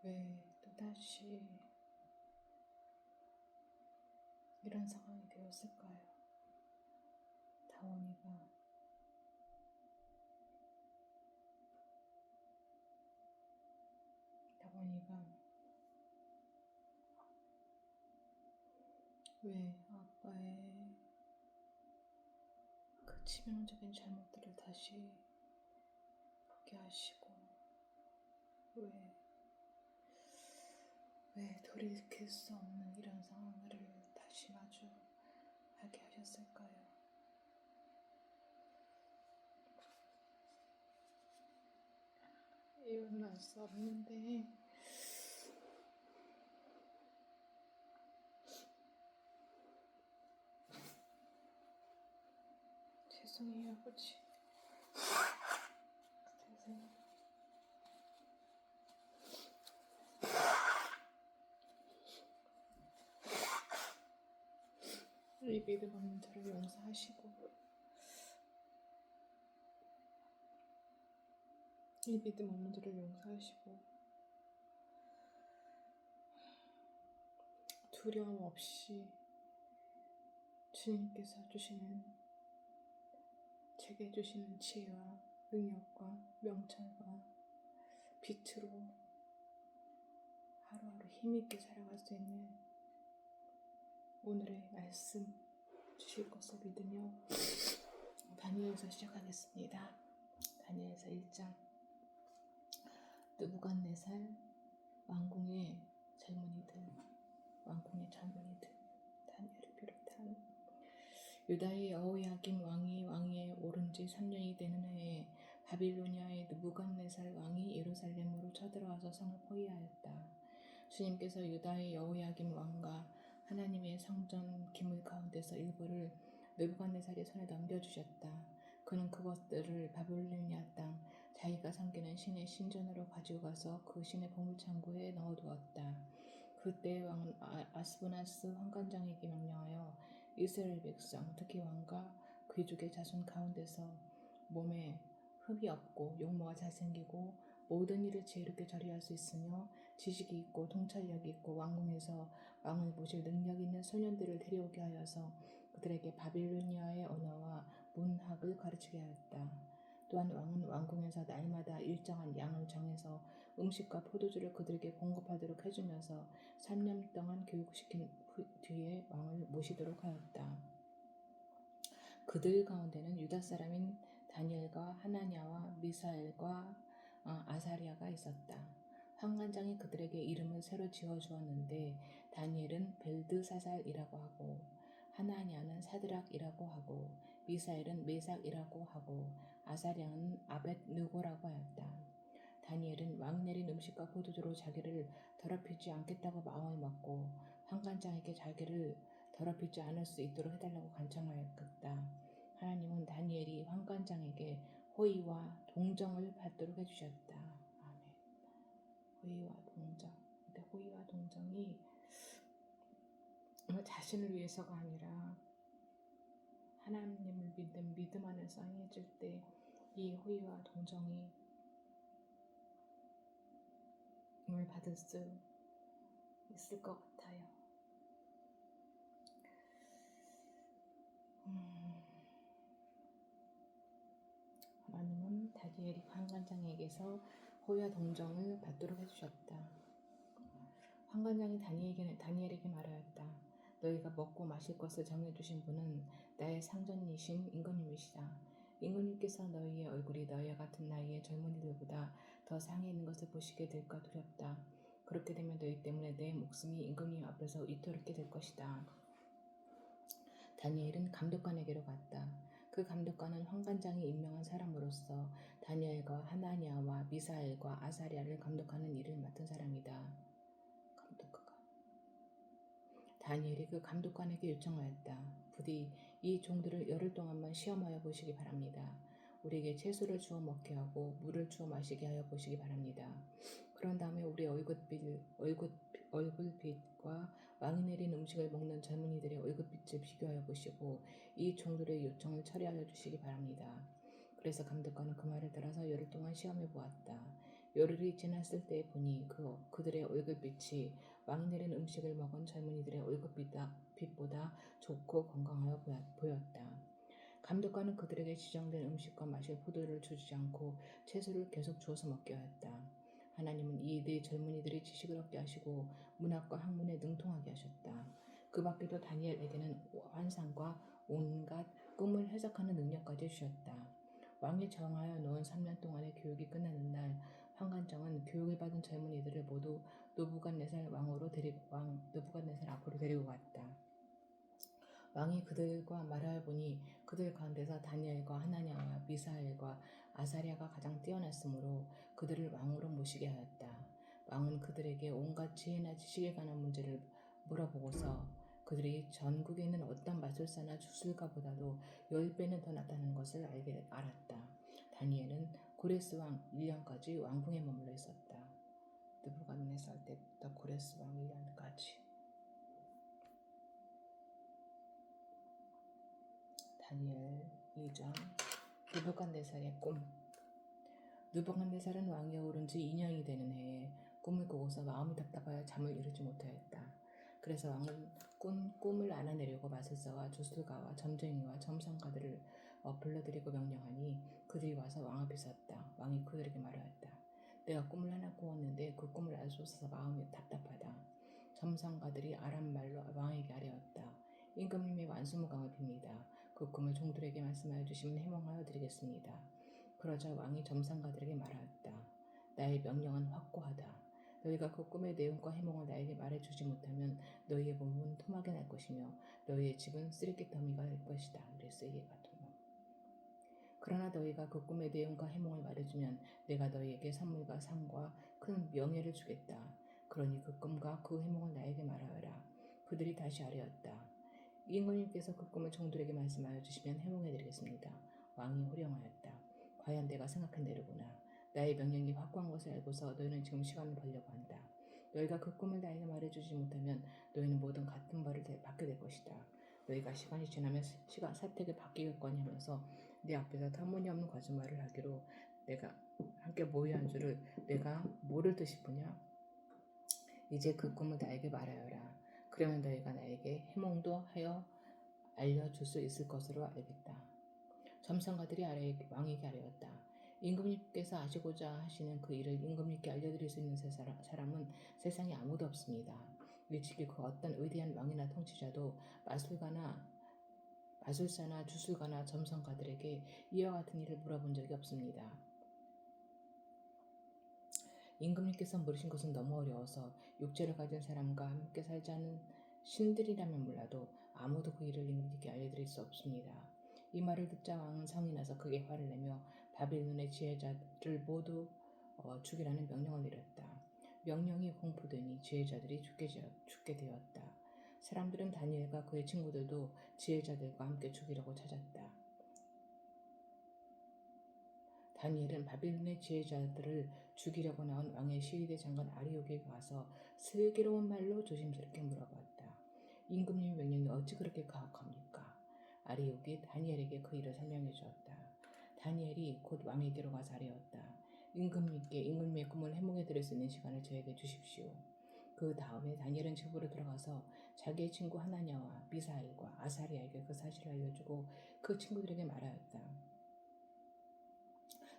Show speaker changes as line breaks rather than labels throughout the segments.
왜 또다시 이런 상황이 되었을까요? 다원이가 왜 아빠의 그 치명적인 잘못들을 다시 보게 하시고 왜 돌이킬 수 없는 이런 상황을 다시 마주하게 하셨을까요? 이유는 알 수 없는데 죄송해요, 아버지. 죄송해요. 이 믿음 없는 저를 용서하시고 이 믿음 없는 저를 용서하시고 두려움 없이 주님께서 주시는 제게 주시는 지혜와 능력과 명철과 빛으로 하루하루 힘있게 살아갈 수 있는 오늘의 말씀 주실 것을 믿으며 다니엘서 시작하겠습니다. 다니엘서 1장. 느부갓네살 왕궁의 젊은이들 다니엘을 비롯한 유다의 여호야김 왕이 왕위에 오른 지 3년이 되는 해에 바빌로니아의 느부갓네살 왕이 예루살렘으로 쳐들어와서 성을 포위하였다. 주님께서 유다의 여호야김 왕과 하나님의 성전 기물 가운데서 일부를 느부갓네살의 손에 넘겨주셨다. 그는 그것들을 바빌로니아 땅 자기가 섬기는 신의 신전으로 가지고 가서 그 신의 보물창고에 넣어두었다. 그때 왕은 아스부나스 환관장에게 명령하여 이스라엘 백성, 특히 왕과 귀족의 자손 가운데서 몸에 흠이 없고 용모가 잘생기고 모든 일을 지혜롭게 처리할 수 있으며 지식이 있고 통찰력이 있고 왕궁에서 왕을 모실 능력이 있는 소년들을 데려오게 하여서 그들에게 바빌로니아의 언어와 문학을 가르치게 하였다. 또한 왕은 왕궁에서 날마다 일정한 양을 정해서 음식과 포도주를 그들에게 공급하도록 해주면서 3년 동안 교육시킨 뒤에 왕을 모시도록 하였다. 그들 가운데는 유다 사람인 다니엘과 하나냐와 미사엘과 아사리아가 있었다. 환관장이 그들에게 이름을 새로 지어주었는데 다니엘은 벨드사살이라고 하고 하나냐는 사드락이라고 하고 미사엘은 메삭이라고 하고 아사리아는 아벳느고라고 하였다. 다니엘은 왕 내린 음식과 포도주로 자기를 더럽히지 않겠다고 마음을 먹고 환관장에게 자기를 더럽히지 않을 수 있도록 해달라고 간청하였다. 하나님은 다니엘이 환관장에게 호의와 동정을 받도록 해주셨다. 아멘. 호의와 동정. 근데 호의와 동정이 자신을 위해서가 아니라 하나님을 믿는 믿음 안에서 행해질 때 이 호의와 동정이 을 받을 수 있을 것 같아요. 하나님은 다니엘이 환관장에게서 호의와 동정을 받도록 해주셨다. 환관장이 다니엘에게 말하였다. 너희가 먹고 마실 것을 정해주신 분은 나의 상전이신 임금님이시다. 임금님께서 너희의 얼굴이 너희와 같은 나이의 젊은이들보다 더 상해 있는 것을 보시게 될까 두렵다. 그렇게 되면 너희 때문에 내 목숨이 임금님 앞에서 위태롭게 될 것이다. 다니엘은 감독관에게로 갔다. 그 감독관은 환관장이 임명한 사람으로서 다니엘과 하나냐와 미사엘과 아사리아를 감독하는 일을 맡은 사람이다. 다니엘이 그 감독관에게 요청하였다. 부디 이 종들을 열흘 동안만 시험하여 보시기 바랍니다. 우리에게 채소를 주어 먹게 하고 물을 주어 마시게 하여 보시기 바랍니다. 그런 다음에 우리 얼굴빛과 왕이 내린 음식을 먹는 젊은이들의 얼굴빛을 비교하여 보시고 이 종들의 요청을 처리하여 주시기 바랍니다. 그래서 감독관은 그 말을 따라서 열흘 동안 시험해 보았다. 열흘이 지났을 때 보니 그들의 얼굴빛이 왕이 내린 음식을 먹은 젊은이들의 얼굴빛보다 좋고 건강하여 보였다. 감독관은 그들에게 지정된 음식과 마실 포도를 주지 않고 채소를 계속 주어서 먹게 하였다. 하나님은 이 네 젊은이들이 지식을 얻게 하시고 문학과 학문에 능통하게 하셨다. 그 밖에도 다니엘에게는 환상과 온갖 꿈을 해석하는 능력까지 주셨다. 왕이 정하여 놓은 3년 동안의 교육이 끝나는 날 환관장은 교육을 받은 젊은이들을 모두 느부갓네살 앞으로 데리고 갔다. 왕이 그들과 말하여 보니 그들 가운데서 다니엘과 하나냐와 미사엘과 아사랴가 가장 뛰어났으므로 그들을 왕으로 모시게 하였다. 왕은 그들에게 온갖 지혜나 지식에 관한 문제를 물어보고서 그들이 전국에 있는 어떤 마술사나 주술가보다도 10배는 더 낫다는 것을 알았다. 다니엘은 고레스 왕 1년까지 왕궁에 머물러 있었다. 느부갓네살 때부터 고레스 왕 1년까지. 다니엘 2장. 느부갓네살의 꿈. 느부갓네살은 왕위에 오른 지 2년이 되는 해에 꿈을 꾸고서 마음이 답답하여 잠을 이루지 못하였다. 그래서 왕은 꿈을 알아내려고 마술사와 주술가와 점쟁이와 점성가들을 불러들이고 명령하니 그들이 와서 왕 앞에 섰다. 왕이 그들에게 말하였다. 내가 꿈을 하나 꾸었는데 그 꿈을 알 수 없어서 마음이 답답하다. 점성가들이 아람 말로 왕에게 아뢰었다. 임금님의 만수무강을 빕니다. 그 꿈을 종들에게 말씀하여 주시면 해몽하여 드리겠습니다. 그러자 왕이 점상가들에게 말하였다. 나의 명령은 확고하다. 너희가 그 꿈의 내용과 해몽을 나에게 말해주지 못하면 너희의 몸은 토막이 날 것이며 너희의 집은 쓰레기 더미가 될 것이다. 그랬어. 이해가 통로. 그러나 너희가 그 꿈의 내용과 해몽을 말해주면 내가 너희에게 선물과 상과 큰 명예를 주겠다. 그러니 그 꿈과 그 해몽을 나에게 말하여라. 그들이 다시 아뢰었다. 임금님께서 그 꿈을 종들에게 말씀하여 주시면 해몽해드리겠습니다. 왕이 호령하였다. 과연 내가 생각한 대로구나. 나의 명령이 확고한 것을 알고서 너희는 지금 시간을 벌려고 한다. 너희가 그 꿈을 나에게 말해주지 못하면 너희는 모든 같은 벌을 받게 될 것이다. 너희가 시간이 지나면 사택을 바뀌겠거니 하면서 내 앞에서 터무니없는 거짓말을 하기로 내가 함께 모의한 줄을 내가 모를 듯 싶으냐? 이제 그 꿈을 나에게 말하여라. 그러면 너희가 나에게 해몽도 하여 알려줄 수 있을 것으로 알겠다. 점성가들이 왕에게 아뢰었다. 임금님께서 아시고자 하시는 그 일을 임금님께 알려드릴 수 있는 사람은 세상에 아무도 없습니다. 일찍이 그 어떤 위대한 왕이나 통치자도 마술사나 주술가나 점성가들에게 이와 같은 일을 물어본 적이 없습니다. 임금님께서 물으신 것은 너무 어려워서 육체를 가진 사람과 함께 살자는 신들이라면 몰라도 아무도 그 일을 임금님께 알려드릴 수 없습니다. 이 말을 듣자 왕은 성이 나서 크게 화를 내며 바빌론의 지혜자들을 모두 죽이라는 명령을 내렸다. 명령이 공포되니 지혜자들이 죽게 되었다. 사람들은 다니엘과 그의 친구들도 지혜자들과 함께 죽이려고 찾았다. 다니엘은 바빌론의 지혜자들을 죽이려고 나온 왕의 시위대 장관 아리옥에게 가서 슬기로운 말로 조심스럽게 물어봤다. 임금님의 명령이 어찌 그렇게 가혹합니까? 아리옥이 다니엘에게 그 일을 설명해 주었다. 다니엘이 곧 왕에게로 가서 아뢰었다. 임금님의 꿈을 해몽해 드릴 수 있는 시간을 저에게 주십시오. 그 다음에 다니엘은 집으로 들어가서 자기의 친구 하나냐와 미사엘과 아사리아에게 그 사실을 알려주고 그 친구들에게 말하였다.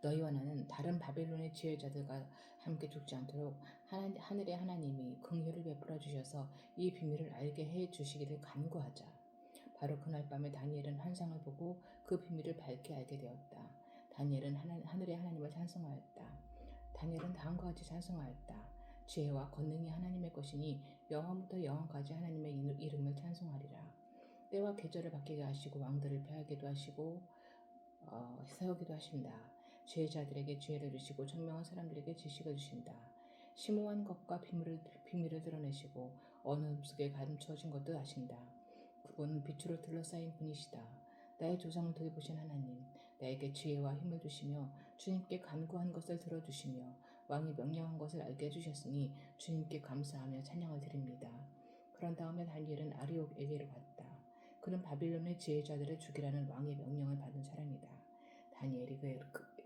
너희와 나는 다른 바벨론의 지혜자들과 함께 죽지 않도록 하늘의 하나님이 긍휼을 베풀어 주셔서 이 비밀을 알게 해 주시기를 간구하자. 바로 그날 밤에 다니엘은 환상을 보고 그 비밀을 밝게 알게 되었다. 다니엘은 하늘의 하나님을 찬송하였다. 다니엘은 다음과 같이 찬송하였다. 지혜와 권능이 하나님의 것이니 영원부터 영원까지 하나님의 이름을 찬송하리라. 때와 계절을 바뀌게 하시고 왕들을 패하게도 하시고 세우기도 하신다. 지혜자들에게 지혜를 주시고 청명한 사람들에게 지식을 주신다. 심오한 것과 비밀을 드러내시고 어느 속에 감추어진 것도 아신다. 그분은 빛으로 둘러싸인 분이시다. 나의 조상을 돌보신 하나님, 나에게 지혜와 힘을 주시며 주님께 간구한 것을 들어주시며 왕이 명령한 것을 알게 해주셨으니 주님께 감사하며 찬양을 드립니다. 그런 다음에 다니엘은 아리옥에게로 갔다. 그는 바빌론의 지혜자들을 죽이라는 왕의 명령을 받은 사람이다. 다니엘이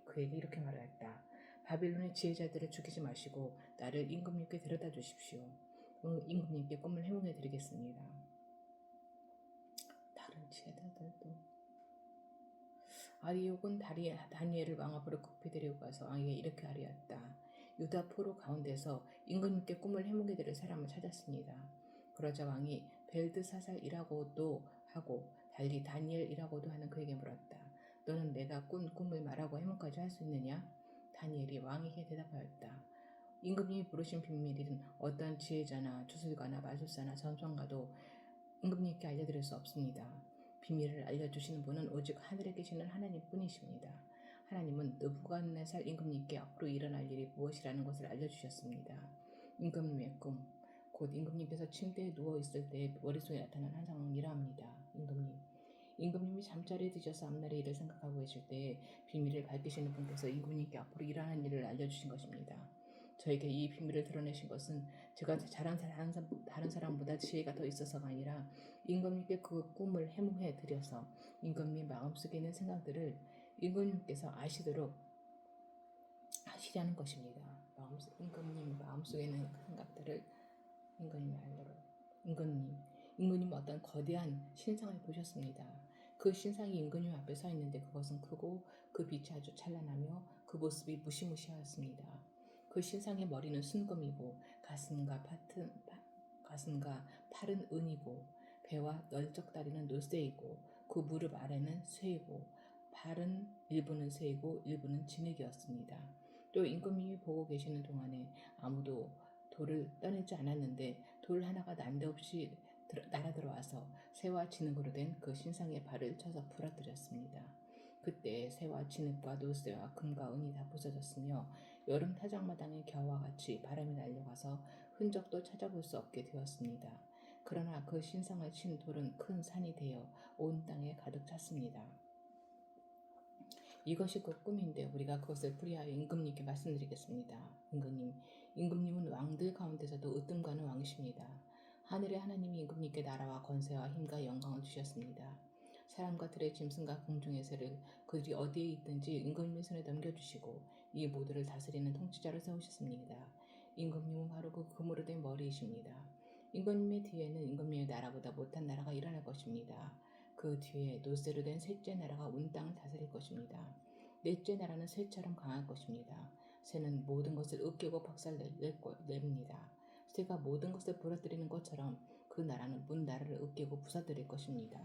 그에게 이렇게 말하였다. 바빌론의 지혜자들을 죽이지 마시고 나를 임금님께 데려다 주십시오. 임금님께 꿈을 해몽해 드리겠습니다. 다른 지혜자들도 아리옥은 다니엘을 왕 앞으로 급히 데리고 가서 왕에게 이렇게 아뢰었다. 유다 포로 가운데서 임금님께 꿈을 해몽해 드릴 사람을 찾았습니다. 그러자 왕이 벨드사살이라고도 하고 달리 다니엘이라고도 하는 그에게 물었다. 너는 내가 꾼 꿈을 말하고 해몽까지 할 수 있느냐? 다니엘이 왕에게 대답하였다. 임금님이 부르신 비밀은 어떤 지혜자나 주술가나 마술사나 전청가도 임금님께 알려드릴 수 없습니다. 비밀을 알려주시는 분은 오직 하늘에 계시는 하나님뿐이십니다. 하나님은 느부갓네살 임금님께 앞으로 일어날 일이 무엇이라는 것을 알려주셨습니다. 임금님의 꿈, 곧 임금님께서 침대에 누워있을 때 머릿속에 나타난 한 상황을 이러합니다. 임금님이 잠자리에 드셔서 앞날의 일을 생각하고 계실 때 비밀을 밝히시는 분께서 임금님께 앞으로 일어날 일을 알려주신 것입니다. 저에게 이 비밀을 드러내신 것은 제가 다른 사람보다 지혜가 더 있어서가 아니라 임금님께 그 꿈을 해몽해 드려서 임금님 마음속에 있는 생각들을 임금님께서 아시도록 하시려는 것입니다. 임금님 마음속에 있는 생각들을 임금님이 알도록. 임금님 어떤 거대한 신상을 보셨습니다. 그 신상이 임금님 앞에 서 있는데 그것은 크고 그 빛이 아주 찬란하며 그 모습이 무시무시하였습니다. 그 신상의 머리는 순금이고 가슴과 팔은 은이고 배와 널쩍 다리는 노쇠이고 그 무릎 아래는 쇠이고 발은 일부는 쇠이고 일부는 진흙이었습니다. 또 임금님이 보고 계시는 동안에 아무도 돌을 떠내지 않았는데 돌 하나가 난데없이 날아 들어와서 쇠와 진흙으로 된 그 신상의 발을 쳐서 부러뜨렸습니다. 그때 쇠와 진흙과 노쇠와 금과 은이 다 부서졌으며 여름 타작마당의 겨와 같이 바람이 날려가서 흔적도 찾아볼 수 없게 되었습니다. 그러나 그 신상을 친 돌은 큰 산이 되어 온 땅에 가득 찼습니다. 이것이 그 꿈인데 우리가 그것을 풀이하여 임금님께 말씀드리겠습니다. 임금님은 왕들 가운데서도 으뜸가는 왕이십니다. 하늘의 하나님이 임금님께 나라와 권세와 힘과 영광을 주셨습니다. 사람과 들의 짐승과 공중의 새를 그들이 어디에 있든지 임금님의 손에 넘겨주시고 이 모두를 다스리는 통치자를 세우셨습니다. 임금님은 바로 그 금으로 된 머리이십니다. 임금님의 뒤에는 임금님의 나라보다 못한 나라가 일어날 것입니다. 그 뒤에 노쇠로 된 셋째 나라가 온 땅을 다스릴 것입니다. 넷째 나라는 쇠처럼 강할 것입니다. 쇠는 모든 것을 으깨고 박살냅니다. 쇠가 모든 것을 부러뜨리는 것처럼 그 나라는 문 나라를 으깨고 부서뜨릴 것입니다.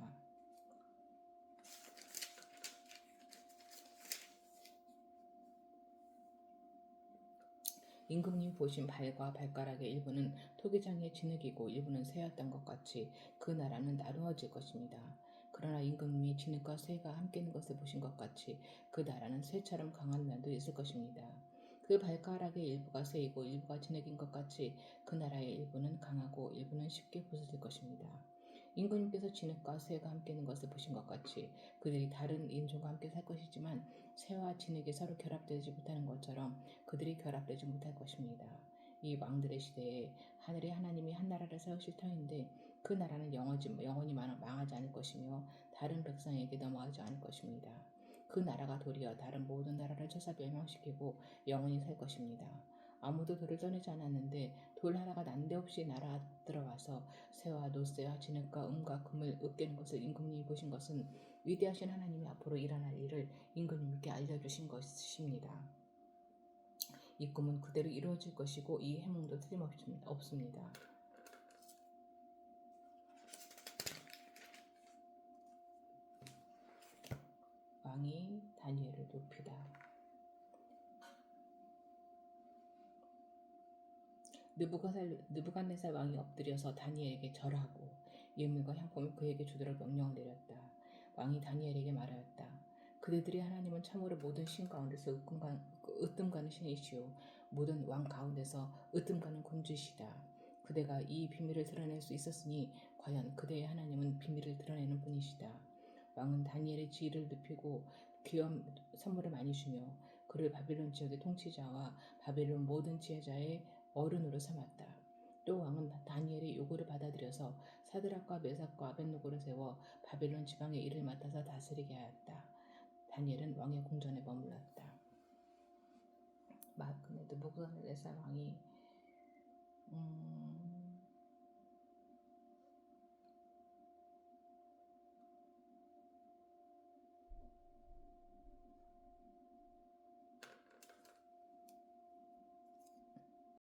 임금님이 보신 발과 발가락의 일부는 토기장의 진흙이고 일부는 쇠였던 것 같이 그 나라는 나누어질 것입니다. 그러나 임금님이 진흙과 쇠가 함께 있는 것을 보신 것 같이 그 나라는 쇠처럼 강한 면도 있을 것입니다. 그 발가락의 일부가 쇠이고 일부가 진흙인 것 같이 그 나라의 일부는 강하고 일부는 쉽게 부서질 것입니다. 임금님께서 진흙과 쇠가 함께 있는 것을 보신 것 같이 그들이 다른 인종과 함께 살 것이지만 쇠와 진흙이 서로 결합되지 못하는 것처럼 그들이 결합되지 못할 것입니다. 이 왕들의 시대에 하늘의 하나님이 한 나라를 세우실 터인데 그 나라는 영원히 망하지 않을 것이며 다른 백성에게 넘어가지 않을 것입니다. 그 나라가 도리어 다른 모든 나라를 쳐서 멸망시키고 영원히 살 것입니다. 아무도 돌을 떠내지 않았는데 돌 하나가 난데없이 날아 들어와서 쇠와 노쇠와 진흙과 음과 금을 으깨는 것을 임금님이 보신 것은 위대하신 하나님이 앞으로 일어날 일을 임금님께 알려주신 것입니다. 이 꿈은 그대로 이루어질 것이고 이 해몽도 틀림없습니다. 왕이 다니엘을 높이다. 느부갓네살 왕이 엎드려서 다니엘에게 절하고 예물과 향품을 그에게 주도록 명령을 내렸다. 왕이 다니엘에게 말하였다. 그대들의 하나님은 참으로 모든 신 가운데서 으뜸가는 신이시오. 모든 왕 가운데서 으뜸가는 군주시다. 그대가 이 비밀을 드러낼 수 있었으니 과연 그대의 하나님은 비밀을 드러내는 분이시다. 왕은 다니엘의 지위를 높이고 귀한 선물을 많이 주며 그를 바빌론 지역의 통치자와 바빌론 모든 지혜자의 어른으로 삼았다. 또 왕은 다니엘의 요구를 받아들여서 사드락과 메삭과 아벳노고를 세워 바빌론 지방의 일을 맡아서 다스리게 하였다. 다니엘은 왕의 궁전에 머물렀다. 느부갓네살 왕이